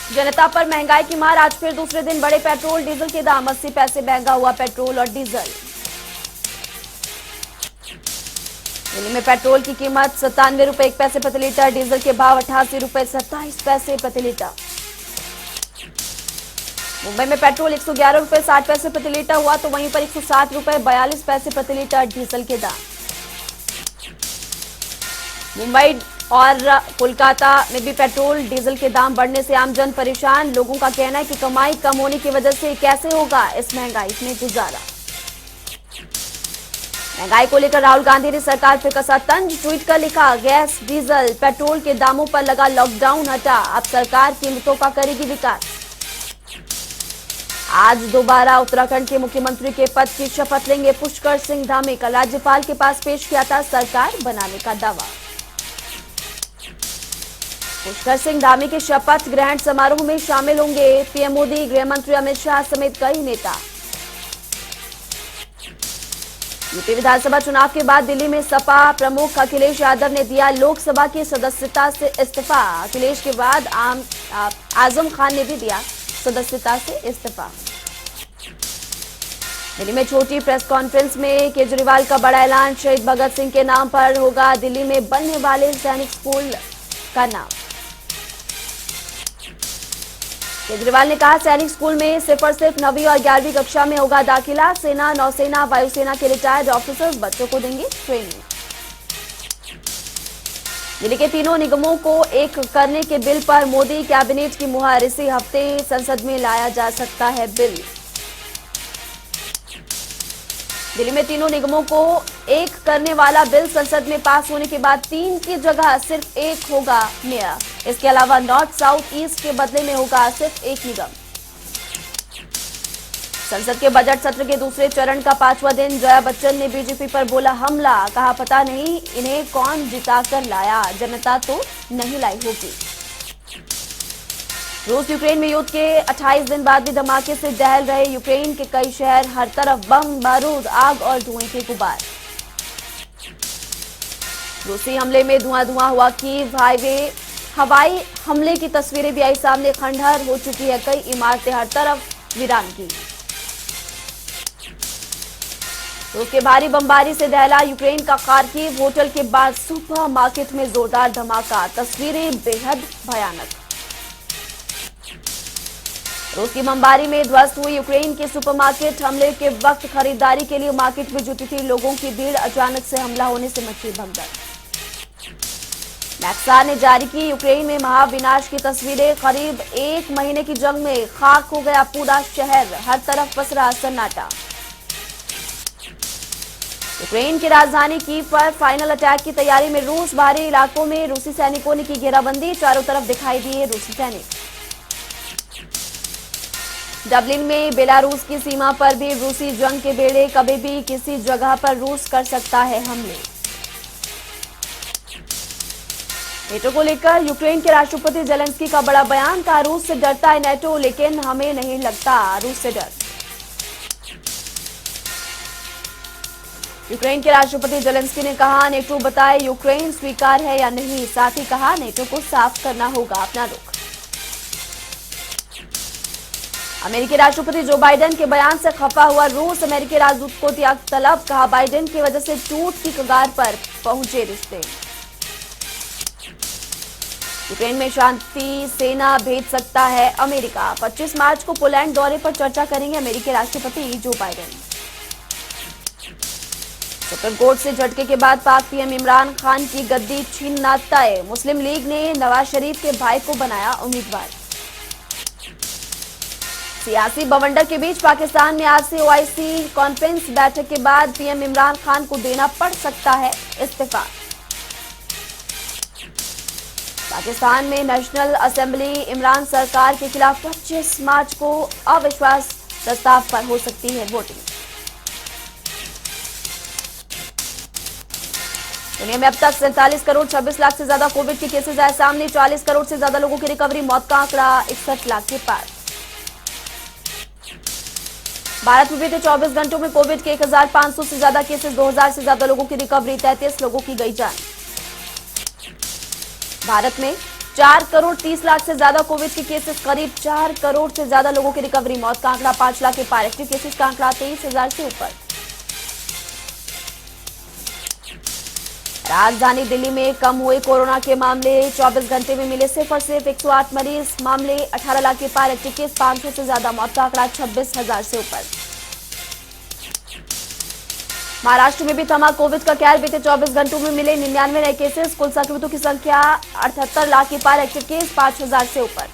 जनता पर महंगाई की मार, आज फिर दूसरे दिन बढ़े पेट्रोल डीजल के दाम, 80 पैसे महंगा हुआ पेट्रोल और डीजल। दिल्ली में पेट्रोल की कीमत 97 रुपए 1 पैसे प्रति लीटर, डीजल के भाव 88 रुपए 27 पैसे प्रति लीटर। मुंबई में पेट्रोल 111 रुपए 60 पैसे प्रति लीटर हुआ, तो वहीं पर 160 रुपए 42 पैसे प्रति लीटर डीजल के दाम। मुंबई और कोलकाता में भी पेट्रोल डीजल के दाम बढ़ने से आमजन परेशान। लोगों का कहना है कि कमाई कम होने की वजह से कैसे होगा इस महंगाई में गुजारा। महंगाई को लेकर राहुल गांधी ने सरकार पे कसा तंज, ट्वीट कर लिखा, गैस डीजल पेट्रोल के दामों पर लगा लॉकडाउन हटा, अब सरकार कीमतों का करेगी विकास। आज दोबारा उत्तराखंड के मुख्यमंत्री के पद की शपथ लेंगे पुष्कर सिंह धामी, कल राज्यपाल के पास पेश किया था सरकार बनाने का दावा। पुष्कर सिंह धामी के शपथ ग्रहण समारोह में शामिल होंगे पीएम मोदी, गृह मंत्री अमित शाह समेत कई नेता। यूपी विधानसभा चुनाव के बाद दिल्ली में सपा प्रमुख अखिलेश यादव ने दिया लोकसभा की सदस्यता से इस्तीफा। अखिलेश के बाद आजम खान ने भी दिया सदस्यता से इस्तीफा। दिल्ली में छोटी प्रेस कॉन्फ्रेंस में केजरीवाल का बड़ा ऐलान, शहीद भगत सिंह के नाम पर होगा दिल्ली में बनने वाले सैनिक स्कूल का नाम। केजरीवाल ने कहा, सैनिक स्कूल में सिर्फ और सिर्फ 9वीं और 11वीं कक्षा में होगा दाखिला। सेना, नौसेना, वायुसेना के रिटायर्ड ऑफिसर्स बच्चों को देंगे ट्रेनिंग। दिल्ली के तीनों निगमों को एक करने के बिल पर मोदी कैबिनेट की मुहर, इसी हफ्ते संसद में लाया जा सकता है बिल। दिल्ली में तीनों निगमों को एक करने वाला बिल संसद में पास होने के बाद 3 की जगह सिर्फ 1 होगा मेयर। इसके अलावा नॉर्थ, साउथ, ईस्ट के बदले में होगा सिर्फ 1 निगम। संसद के बजट सत्र के दूसरे चरण का 5वां दिन, जया बच्चन ने बीजेपी पर बोला हमला, कहा पता नहीं इन्हें कौन जिता कर लाया, जनता तो नहीं लाई होगी। रूस यूक्रेन में युद्ध के 28 दिन बाद भी धमाके से दहल रहे यूक्रेन के कई शहर, हर तरफ बम, बारूद, आग और धुएं के गुबार। रूसी हमले में धुआं हुआ कीव हाईवे, हवाई हमले की तस्वीरें भी आई सामने, खंडहर हो चुकी है कई इमारतें, हर तरफ वीरानगी। रूस के भारी बमबारी से दहला यूक्रेन का खार्किव, होटल के बाद सुपर मार्केट में जोरदार धमाका, तस्वीरें बेहद भयानक। रूस की बमबारी में ध्वस्त हुई यूक्रेन के सुपरमार्केट, हमले के वक्त खरीदारी के लिए मार्केट में जुटी थी लोगों की भीड़, अचानक से हमला होने से मची भगदड़। मैक्सा ने जारी की यूक्रेन में महाविनाश की तस्वीरें, करीब 1 महीने की जंग में खाक हो गया पूरा शहर, हर तरफ पसरा सन्नाटा। यूक्रेन की राजधानी कीव पर फाइनल अटैक की तैयारी में रूस, बाहरी इलाकों में रूसी सैनिकों ने की घेराबंदी, चारों तरफ दिखाई दिए रूसी सैनिक। डबलिन में बेलारूस की सीमा पर भी रूसी जंग के बेड़े, कभी भी किसी जगह पर रूस कर सकता है हमले। नेटो को लेकर यूक्रेन के राष्ट्रपति जेलेंस्की का बड़ा बयान, कहा रूस से डरता है नेटो, लेकिन हमें नहीं लगता रूस से डर। यूक्रेन के राष्ट्रपति जेलेंस्की ने कहा नेटो बताए यूक्रेन स्वीकार है या नहीं, साथ ही कहा नेटो को साफ करना होगा अपना रुख। अमेरिकी राष्ट्रपति जो बाइडेन के बयान से खफा हुआ रूस, अमेरिकी राजदूत को त्याग तलब, कहा बाइडेन की वजह से टूट की कगार पर पहुंचे रिश्ते। यूक्रेन में शांति सेना भेज सकता है अमेरिका, 25 मार्च को पोलैंड दौरे पर चर्चा करेंगे अमेरिकी राष्ट्रपति जो बाइडेन। सुप्रीम कोर्ट से झटके के बाद पाक पीएम इमरान खान की गद्दी छीनना तय, मुस्लिम लीग ने नवाज शरीफ के भाई को बनाया उम्मीदवार। सियासी बवंडर के बीच पाकिस्तान में आज से ओआईसी कॉन्फ्रेंस बैठक के बाद पीएम इमरान खान को देना पड़ सकता है इस्तीफा। पाकिस्तान में नेशनल असेंबली इमरान सरकार के खिलाफ 25 मार्च को अविश्वास प्रस्ताव पर हो सकती है वोटिंग। दुनिया में अब तक 47 करोड़ 26 लाख से ज्यादा कोविड के केसेस आए सामने, 40 करोड़ से ज्यादा लोगों की रिकवरी, मौत का आंकड़ा 61 लाख के पार। भारत में बीते 24 घंटों में कोविड के 1500 से ज्यादा केसेस, 2000 से ज्यादा लोगों की रिकवरी, 33 लोगों की गई जान। भारत में 4,30,00,000 से ज्यादा कोविड के केसेस, करीब 4 करोड़ से ज्यादा लोगों की रिकवरी। मौत का आंकड़ा 5 लाख के पार। एक्टिव केसेस का आंकड़ा 23,000 से ऊपर। राजधानी दिल्ली में कम हुए कोरोना के मामले। 24 घंटे में मिले सिर्फ और सिर्फ 108 मरीज। मामले 18 लाख के पार। एक्टिव केस 500 से ज्यादा। मौत का आंकड़ा 26,000 से ऊपर। महाराष्ट्र में भी थमा कोविड का कहर। बीते 24 घंटों में मिले 99 नए केसेस। कुल संक्रमितों की संख्या 78 लाख के पार। एक्टिव केस 5,000 से ऊपर।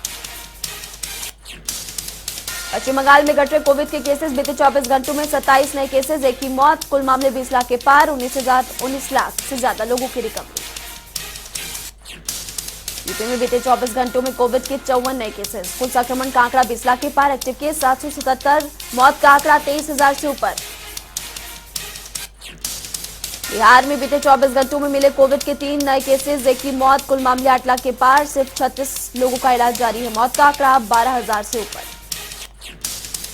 पश्चिम बंगाल में घट रहे कोविड के केसेस। बीते 24 घंटों में 27 नए केसेस, एक की मौत। कुल मामले 20 लाख के पार। 19 लाख से ज्यादा लोगों की रिकवरी। यूपी में बीते 24 घंटों में कोविड के 54 नए केसेस। कुल संक्रमण का आंकड़ा 20 लाख के पार। Active case 777। मौत का आंकड़ा 23,000 से ऊपर। बिहार में बीते 24 घंटों में मिले कोविड के 3 नए केसेस, एक की मौत। कुल मामले 8 लाख के पार। सिर्फ 36 लोगों का इलाज जारी है। मौत का आंकड़ा 12,000 से ऊपर।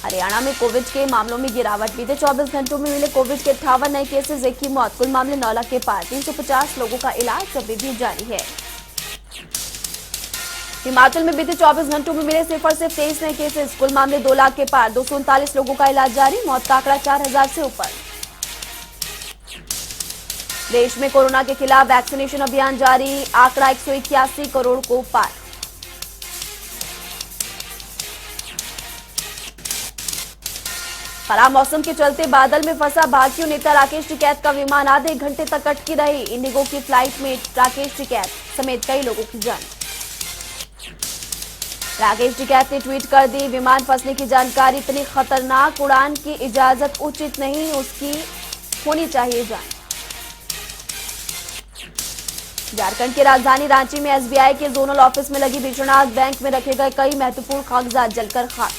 हरियाणा में कोविड के मामलों में गिरावट। बीते 24 घंटों में मिले कोविड के 58 नए केसेस, एक की मौत। कुल मामले 9 लाख के पार। 350 लोगों का इलाज अभी भी जारी है। हिमाचल में बीते 24 घंटों में मिले सिर्फ और सिर्फ 23 नए केसेस। कुल मामले 2 लाख के पार। 239 लोगों का इलाज जारी। मौत का आंकड़ा 4,000 से ऊपर। देश में कोरोना के खिलाफ वैक्सीनेशन अभियान जारी। आंकड़ा 181 करोड़ को पार। खराब मौसम के चलते बादल में फंसा भाजपा नेता राकेश टिकैत का विमान आधे घंटे तक अटकी रही। इंडिगो की फ्लाइट में राकेश टिकैत समेत कई लोगों की जान। राकेश टिकैत ने ट्वीट कर दी, विमान फंसने की जानकारी। इतनी खतरनाक उड़ान की इजाजत उचित नहीं, उसकी होनी चाहिए जांच। झारखंड की राजधानी रांची में एसबीआई के जोनल ऑफिस में लगी भीषण आग। बैंक में रखे गए कई महत्वपूर्ण कागजात जलकर खाक।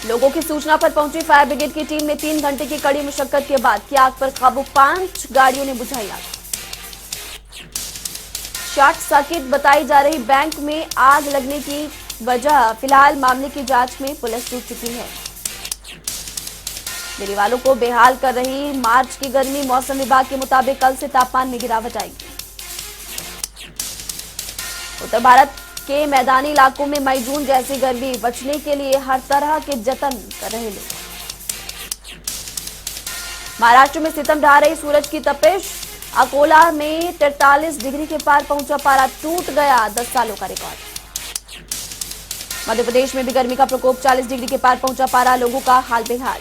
लोगों की सूचना पर पहुंची फायर ब्रिगेड की टीम ने 3 घंटे की कड़ी मशक्कत के बाद किया आग पर काबू। 5 गाड़ियों ने बुझाई आग। शॉर्ट सर्किट बताई जा रही बैंक में आग लगने की वजह। फिलहाल मामले की जांच में पुलिस जुट चुकी है। दिल्ली वालों को बेहाल कर रही मार्च की गर्मी। मौसम विभाग के मुताबिक कल से तापमान में गिरावट आएगी। उत्तर भारत के मैदानी इलाकों में मई जून जैसी गर्मी। बचने के लिए हर तरह के जतन कर रहे लोग। महाराष्ट्र में सितम ढा रही सूरज की तपिश। अकोला में 43 डिग्री के पार पहुंचा पारा। टूट गया 10 सालों का रिकॉर्ड। मध्य प्रदेश में भी गर्मी का प्रकोप। 40 डिग्री के पार पहुंचा पारा। लोगों का हाल बेहाल।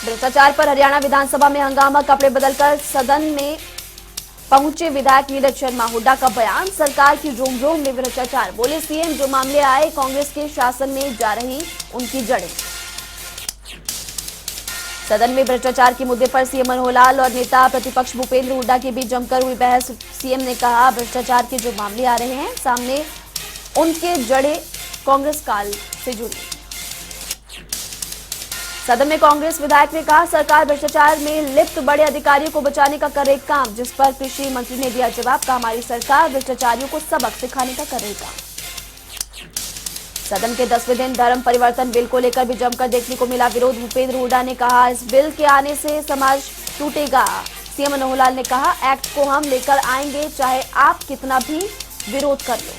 भ्रष्टाचार पर हरियाणा विधानसभा में हंगामा। कपड़े बदलकर सदन में पहुंचे विधायक नीरज शर्मा। हुड्डा का बयान, सरकार की रोम रोम में भ्रष्टाचार। बोले सीएम, जो मामले आए कांग्रेस के शासन में जा रही उनकी जड़ें। सदन में भ्रष्टाचार के मुद्दे पर सीएम मनोहर लाल और नेता प्रतिपक्ष भूपेंद्र हुड्डा के बीच जमकर हुई बहस। सीएम ने कहा, भ्रष्टाचार के जो मामले आ रहे हैं सामने, उनके जड़ें कांग्रेस काल से जुड़ी। सदन में कांग्रेस विधायक ने कहा, सरकार भ्रष्टाचार में लिप्त बड़े अधिकारियों को बचाने का कर रही काम। जिस पर कृषि मंत्री ने दिया जवाब, कहा, हमारी सरकार भ्रष्टाचारियों को सबक सिखाने का कर रही काम। सदन के 10वें दिन धर्म परिवर्तन बिल को लेकर भी जमकर देखने को मिला विरोध। भूपेंद्र हुड्डा ने कहा, इस बिल के आने से समाज टूटेगा। सीएम मनोहर लाल ने कहा, एक्ट को हम लेकर आएंगे, चाहे आप कितना भी विरोध कर लो।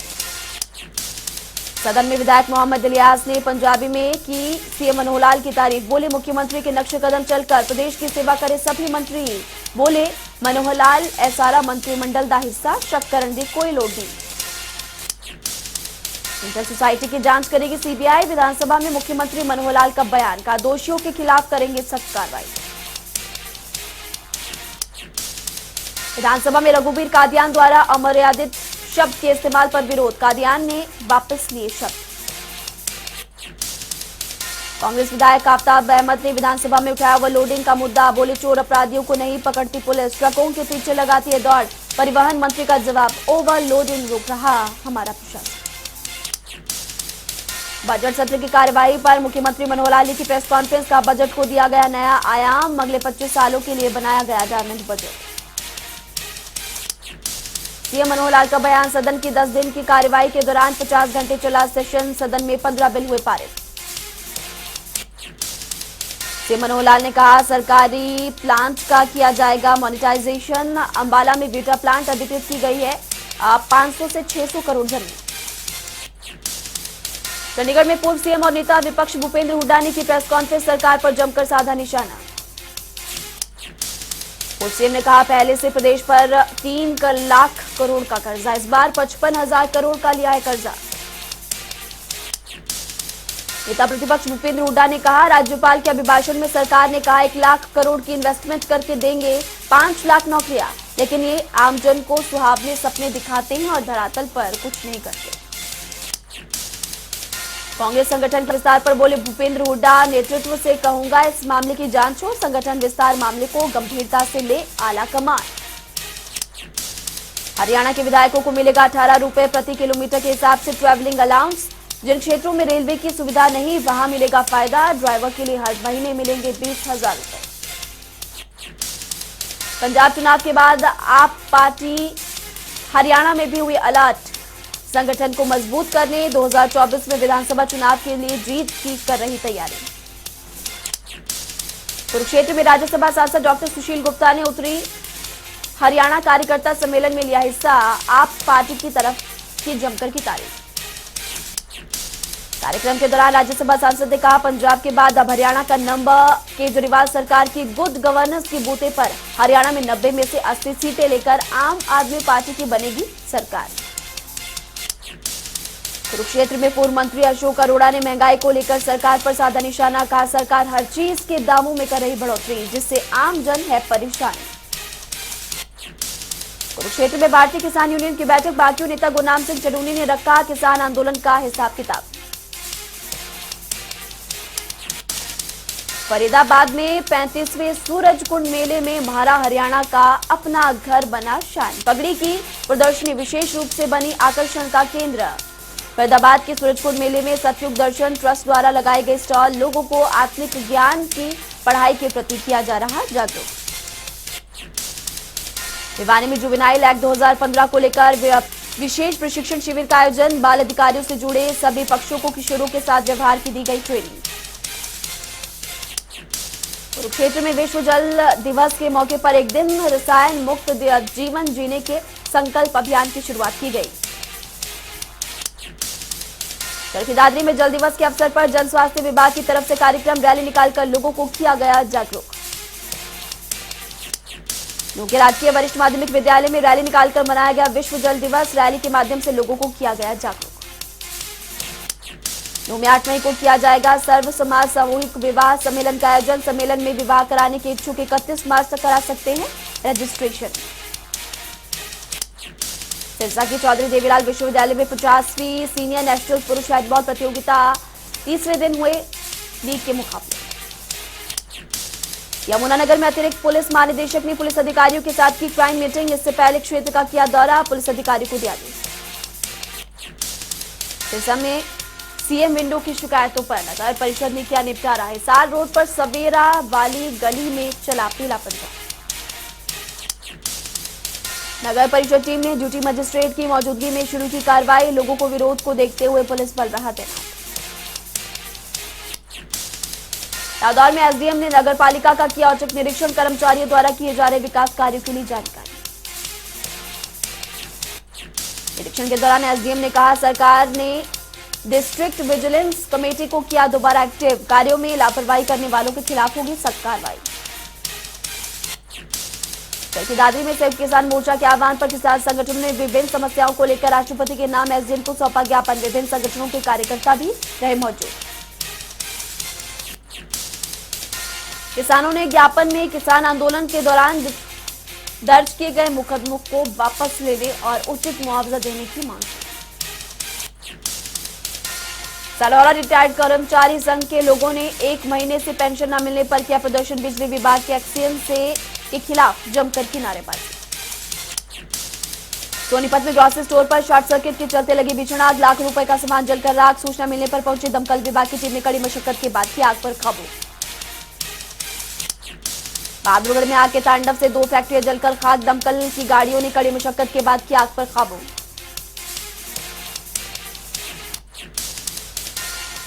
सदन में विधायक मोहम्मद इलियास ने पंजाबी में की सीएम मनोहर लाल की तारीफ। बोले, मुख्यमंत्री के नक्शे कदम चलकर प्रदेश की सेवा करे सभी मंत्री। बोले, मनोहर लाल ऐसा मंत्रिमंडल का हिस्सा, शक करने की कोई लोड़ नहीं। इंटर सोसाइटी की जांच करेगी सीबीआई। विधानसभा में मुख्यमंत्री मनोहर लाल का बयान, का दोषियों के खिलाफ करेंगे सख्त कार्रवाई। विधानसभा में रघुवीर कादियान द्वारा अमर्यादित शब्द के इस्तेमाल पर विरोध। कादियान ने वापस लिए शब्द। कांग्रेस विधायक आफ्ताब अहमद ने विधानसभा में उठाया ओवरलोडिंग का मुद्दा। बोले, चोर अपराधियों को नहीं पकड़ती पुलिस, ट्रकों के पीछे लगाती है दौड़। परिवहन मंत्री का जवाब, ओवरलोडिंग रोक रहा हमारा प्रशासन। बजट सत्र की कार्यवाही पर मुख्यमंत्री मनोहर लाल की प्रेस कॉन्फ्रेंस का। बजट को दिया गया नया आयाम। अगले 25 सालों के लिए बनाया गया diamond budget. CM Manohar Lal का बयान, सदन की 10 दिन की कार्यवाही के दौरान 50 घंटे चला सेशन। सदन में 15 बिल हुए पारित। सीएम मनोहर लाल ने कहा सरकारी प्लांट का किया जाएगा मोनेटाइजेशन। अंबाला में बीटा प्लांट अधिकृत की गई है 500 से 600 करोड़ जमीन। चंडीगढ़ में पूर्व सीएम और नेता विपक्ष भूपेंद्र हुड्डा ने की प्रेस कॉन्फ्रेंस, सरकार पर जमकर साधा निशाना। पूर्व सीएम ने कहा पहले से प्रदेश पर 3 लाख करोड़ का कर्जा, इस बार 55,000 करोड़ का लिया है कर्जा। नेता प्रतिपक्ष भूपेंद्र हुड्डा ने कहा राज्यपाल के अभिभाषण में सरकार ने कहा 1 लाख करोड़ की इन्वेस्टमेंट करके देंगे 5 लाख नौकरियां, लेकिन ये आमजन को सुहावने सपने दिखाते हैं और धरातल पर कुछ नहीं करते। कांग्रेस संगठन के विस्तार पर बोले भूपेंद्र हुड्डा, नेतृत्व से कहूंगा इस मामले की जांच हो, संगठन विस्तार मामले को गंभीरता से ले आला कमान। हरियाणा के विधायकों को मिलेगा 18 रुपए प्रति किलोमीटर के हिसाब से ट्रैवलिंग अलाउंस। जिन क्षेत्रों में रेलवे की सुविधा नहीं वहां मिलेगा फायदा, ड्राइवर के लिए हर महीने मिलेंगे 20,000 रुपए। पंजाब चुनाव के बाद आप पार्टी हरियाणा में भी हुई अलर्ट, संगठन को मजबूत करने 2024 में विधानसभा चुनाव के लिए जीत की कर रही तैयारी। कुरुक्षेत्र में राज्यसभा सांसद डॉक्टर सुशील गुप्ता ने उत्तरी हरियाणा कार्यकर्ता सम्मेलन में लिया हिस्सा, आप पार्टी की तरफ की जमकर की तारीफ। कार्यक्रम के दौरान राज्यसभा सांसद ने कहा पंजाब के बाद अब हरियाणा का नंबर, केजरीवाल सरकार की गुड गवर्नेंस की बूते पर हरियाणा में 90 में से 80 सीटें लेकर आम आदमी पार्टी की बनेगी सरकार। कुरुक्षेत्र में पूर्व मंत्री अशोक अरोड़ा ने महंगाई को लेकर सरकार पर साधा निशाना, कहा सरकार हर चीज के दामों में कर रही बढ़ोतरी जिससे आम जन है परेशान। कुरुक्षेत्र में भारतीय किसान यूनियन की बैठक, बागियों नेता गुरनाम सिंह चडूनी ने रखा किसान आंदोलन का हिसाब किताब। फरीदाबाद में 35वें सूरजकुंड मेले में म्हारा हरियाणा का अपना घर बना शान, पगड़ी की प्रदर्शनी विशेष रूप से बनी आकर्षण का केंद्र। फरीदाबाद के सूरजकुंड मेले में सतयुग दर्शन ट्रस्ट द्वारा लगाए गए स्टॉल लोगों को आत्मिक ज्ञान की पढ़ाई के प्रति किया जा रहा जागरूक। भिवानी में जुवेनाइल एक्ट 2015 को लेकर विशेष प्रशिक्षण शिविर का आयोजन, बाल अधिकारियों से जुड़े सभी पक्षों को किशोरों के साथ व्यवहार की दी गई ट्रेनिंग। कुरुक्षेत्र में विश्व जल दिवस के मौके पर एक दिन रसायन मुक्त जीवन जीने के संकल्प अभियान की शुरुआत की गई। चरखी दादरी में जल दिवस के अवसर पर जन स्वास्थ्य विभाग की तरफ से कार्यक्रम, रैली निकालकर लोगों को किया गया जागरूक। नूके राजकीय वरिष्ठ माध्यमिक विद्यालय में रैली निकालकर मनाया गया विश्व जल दिवस, रैली के माध्यम से लोगों को किया गया जागरूक। नू में 8 मई को किया जाएगा सर्व समाज सामूहिक विवाह सम्मेलन का आयोजन, सम्मेलन में विवाह कराने के इच्छुक 31 मार्च तक करा सकते हैं रजिस्ट्रेशन। सिरसा की चौधरी देवीलाल विश्वविद्यालय में 50वीं सीनियर नेशनल पुरुष हैंडबॉल प्रतियोगिता तीसरे दिन हुए लीग के मुकाबले। यमुनानगर में अतिरिक्त पुलिस महानिदेशक ने पुलिस अधिकारियों के साथ की क्राइम मीटिंग, इससे पहले क्षेत्र का किया दौरा, पुलिस अधिकारी को दिया आदेश। सिरसा में सीएम विंडो की शिकायतों पर नगर परिषद ने किया निपटारा, हिसार रोड पर सवेरा वाली गली में चला पीला पंजा। नगर परिषद टीम ने ड्यूटी मजिस्ट्रेट की मौजूदगी में शुरू की कार्रवाई, लोगों को विरोध को देखते हुए पुलिस बल रहा तैनात। रादौर में एसडीएम ने नगर पालिका का किया औचक निरीक्षण, कर्मचारियों द्वारा किए जा रहे विकास कार्यों के लिए जानकारी। निरीक्षण के दौरान एसडीएम ने कहा सरकार ने डिस्ट्रिक्ट विजिलेंस कमेटी को किया दोबारा एक्टिव, कार्यों में लापरवाही करने वालों के खिलाफ होगी सख्त कार्रवाई। चरखी दादरी में संयुक्त किसान मोर्चा के आह्वान पर किसान संगठनों ने विभिन्न समस्याओं को लेकर राष्ट्रपति के नाम एसडीएम को सौंपा ज्ञापन, विभिन्न संगठनों के कार्यकर्ता भी रहे मौजूद। किसानों ने ज्ञापन में किसान आंदोलन के दौरान दर्ज किए गए मुकदमों को वापस लेने और उचित मुआवजा देने की मांग की। सालौरा रिटायर्ड कर्मचारी संघ के लोगों ने 1 महीने से पेंशन न मिलने पर किया प्रदर्शन, बिजली विभाग के एक्सीएम के खिलाफ जमकर की नारेबाजी। सोनीपत में ग्रोसरी स्टोर पर शॉर्ट सर्किट के चलते लगी भीषण आग, लाख रुपए का सामान जलकर राख, सूचना मिलने पर पहुंची दमकल विभाग की टीम ने कड़ी मशक्कत के बाद की आग पर काबू। बहादुरगढ़ में आग के तांडव से 2 फैक्ट्रियां जलकर खाक, दमकल की गाड़ियों ने कड़ी मशक्कत के बाद की आग पर काबू।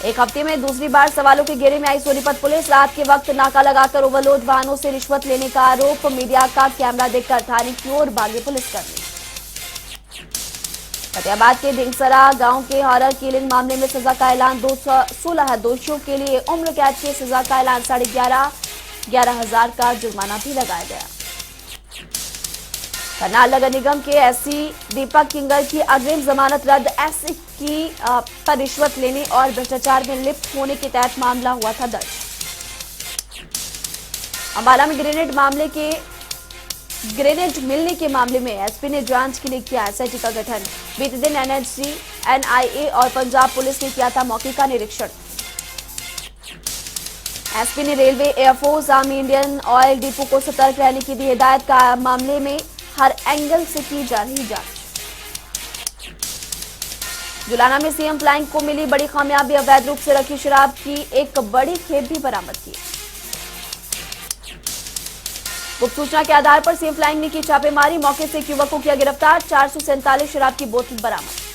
एक हफ्ते में दूसरी बार सवालों के घेरे में आई सोनीपत पुलिस। रात के वक्त नाका लगाकर ओवरलोड वाहनों से रिश्वत लेने का आरोप। मीडिया का कैमरा देखकर थाने की ओर भागे पुलिसकर्मी। फतेहाबाद के ढिंगसरा गांव के हॉरर किलिंग मामले में सजा का ऐलान। 216 दोषियों के लिए उम्र कैद की सजा का ऐलान। 11,500 का जुर्माना भी लगाया गया। करनाल नगर निगम के एससी दीपक किंगर की अग्रिम जमानत रद्द। एससी की पर रिश्वत लेने और भ्रष्टाचार में लिप्त होने के तहत मामला हुआ था दर्ज। अंबाला में ग्रेनेड मिलने के मामले में एसपी ने जांच के लिए किया एसआईटी का गठन। बीते दिन एनएचसी, एनआईए और पंजाब पुलिस ने किया था मौके का निरीक्षण। एसपी ने railway, air force, army, Indian oil depot को सतर्क रहने की दी हिदायत। का मामले में हर एंगल से की जा रही जांच। जुलाना में सीएम फ्लाइंग को मिली बड़ी कामयाबी। अवैध रूप से रखी शराब की एक बड़ी खेप भी बरामद की। गुप्त सूचना के आधार पर सीएम फ्लाइंग ने की छापेमारी। मौके से एक युवक को किया गिरफ्तार। 447 शराब की बोतल बरामद।